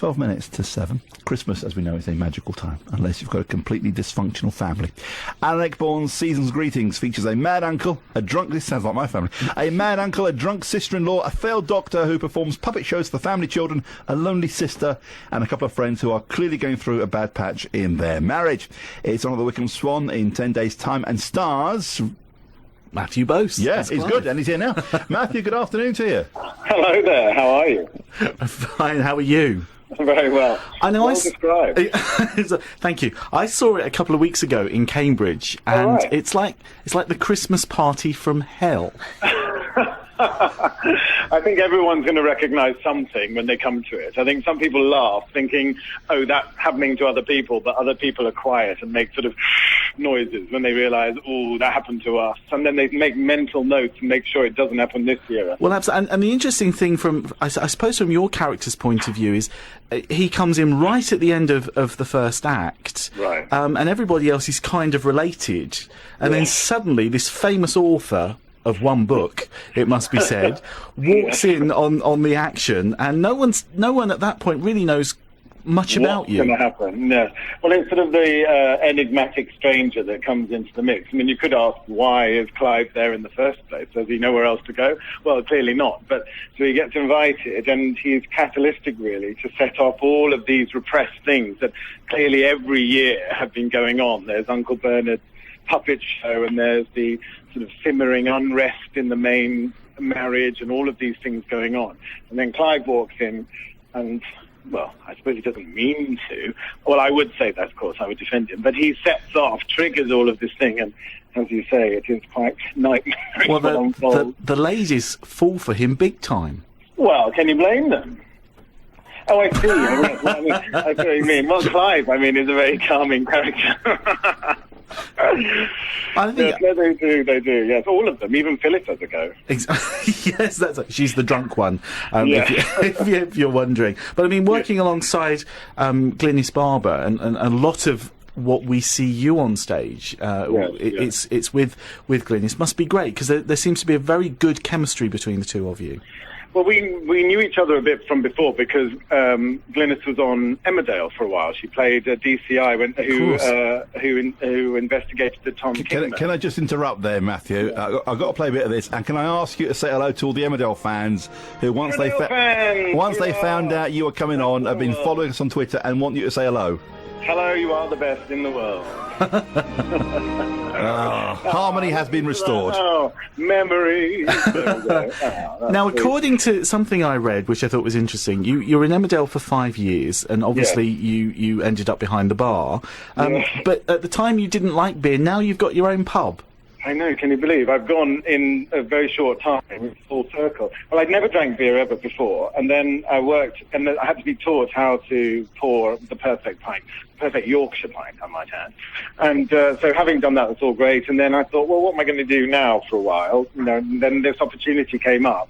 12 minutes to 7. Christmas, as we know, is a magical time, unless you've got a completely dysfunctional family. Alan Ayckbourn's Season's Greetings features a mad uncle, this sounds like my family, a mad uncle, a drunk sister-in-law, a failed doctor who performs puppet shows for family children, a lonely sister, and a couple of friends who are clearly going through a bad patch in their marriage. It's on at the Wickham Swan in 10 days' time and stars Mathew Bose. Yeah, he's good, and he's here now. Mathew, good afternoon to you. Hello there, how are you? Fine, how are you? Very well. I know. Well described. Thank you. I saw it a couple of weeks ago in Cambridge, and right. it's like the Christmas party from hell. I think everyone's going to recognise something when they come to it. I think some people laugh, thinking, oh, that's happening to other people, but other people are quiet and make sort of noises when they realise, oh, that happened to us. And then they make mental notes and make sure it doesn't happen this year. Well, and the interesting thing I suppose from your character's point of view is he comes in right at the end of the first act, right? And everybody else is kind of related. And then suddenly this famous author of one book, it must be said, walks in on the action, and no one at that point really knows much about you. What's going to happen? No. Well, it's sort of the enigmatic stranger that comes into the mix. I mean, you could ask, why is Clive there in the first place? Does he know where else to go? Well, clearly not. But so he gets invited, and he's catalytic, really, to set off all of these repressed things that clearly every year have been going on. There's Uncle Bernard's puppet show, and there's the sort of simmering unrest in the main marriage, and all of these things going on. And then Clive walks in, and, well, I suppose he doesn't mean to. Well, I would say that, of course, I would defend him. But he sets off, triggers all of this thing, and as you say, it is quite nightmarish. Well, the ladies fall for him big time. Well, can you blame them? Oh, I see. I see what you mean. Well, Clive, is a very calming character. I think they do. Yes, all of them. Even Phyllis has a go. Yes, she's the drunk one. If you're wondering, but working alongside Glynis Barber and a lot of what we see you on stage, it's with Glynis must be great, because there seems to be a very good chemistry between the two of you. Well, we knew each other a bit from before, because Glynis was on Emmerdale for a while. She played DCI who investigated the Tom King. Can I just interrupt there, Mathew? Yeah. I've got to play a bit of this, and can I ask you to say hello to all the Emmerdale fans who, once they found out you were coming on, have been following us on Twitter and want you to say hello. Hello, you are the best in the world. Harmony has been restored. Oh, memories. Now, according to something I read, which I thought was interesting, you're in Emmerdale for 5 years, and obviously you ended up behind the bar. But at the time you didn't like beer. Now you've got your own pub. I know, can you believe? I've gone in a very short time, full circle. Well, I'd never drank beer ever before, and then I worked, and I had to be taught how to pour the perfect pint, perfect Yorkshire pint, I might add. And so having done that was all great, and then I thought, well, what am I going to do now for a while? And then this opportunity came up.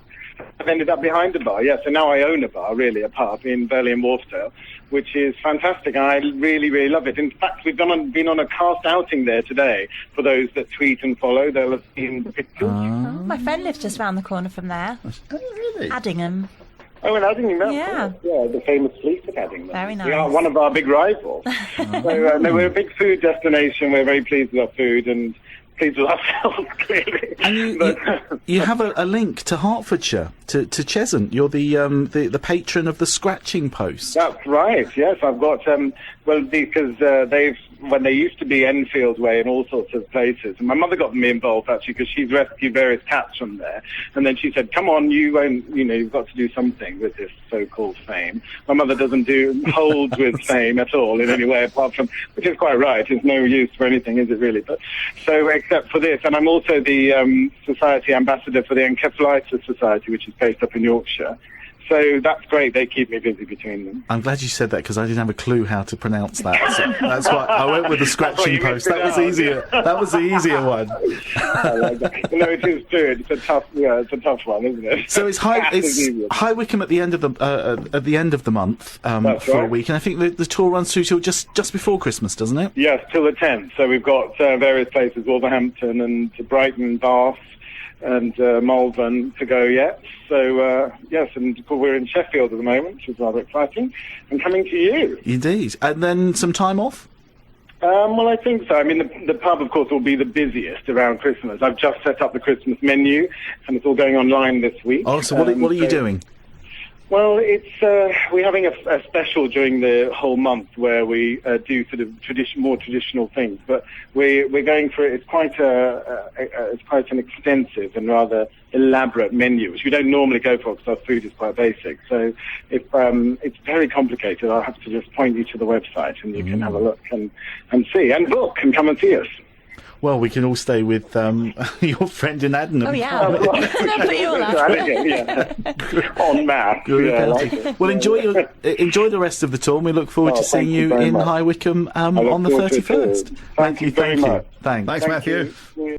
I've ended up behind the bar, so now I own a bar, really, a pub in Burley and Wharfdale, which is fantastic. I really, really love it. In fact, we've been on a cast outing there today. For those that tweet and follow, they'll have seen the pictures. My friend lives just round the corner from there. Oh, really? Addingham. Oh, in Addingham, yeah, the famous police at Addingham. Very nice. We are one of our big rivals. So we're a big food destination. We're very pleased with our food and pleased with ourselves, clearly. And you have a link to Hertfordshire, to Cheshunt. You're the patron of the Scratching Post. That's right, yes. I've got, because when they used to be Enfield Way and all sorts of places, and my mother got me involved, actually, because she's rescued various cats from there. And then she said, come on, you've got to do something with this so-called fame. My mother doesn't hold with fame at all in any way, apart from, which is quite right, it's no use for anything, is it really? But so, except for this, and I'm also the Society Ambassador for the Encephalitis Society, which is based up in Yorkshire. So that's great. They keep me busy between them. I'm glad you said that, because I didn't have a clue how to pronounce that. So that's why I went with the Scratching Post. That was easier. That was the easier one. I like that. No, it is true. It's a tough one, isn't it? So it's High Wycombe at the end of the month for a week, and I think the tour runs through till just before Christmas, doesn't it? Yes, till the 10th. So we've got various places: Wolverhampton and Brighton, Bath. and Malvern to go yet. So, yes, and we're in Sheffield at the moment, which is rather exciting, and coming to you. Indeed. And then some time off? Well, I think so. I mean, the pub, of course, will be the busiest around Christmas. I've just set up the Christmas menu, and it's all going online this week. Oh, so what are you doing? Well, it's we're having a special during the whole month where we do sort of more traditional things. But we're going for it. It's quite an extensive and rather elaborate menu, which we don't normally go for because our food is quite basic. So if it's very complicated, I'll have to just point you to the website, and you can have a look and see and book and come and see us. Well, we can all stay with your friend in Addenham. Oh, yeah. They'll put you all up. En masse. Yeah, like it. Well, enjoy the rest of the tour. And we look forward to seeing you in High Wycombe on the 31st. Thank you very much. Thanks. Thanks, Matthew. You.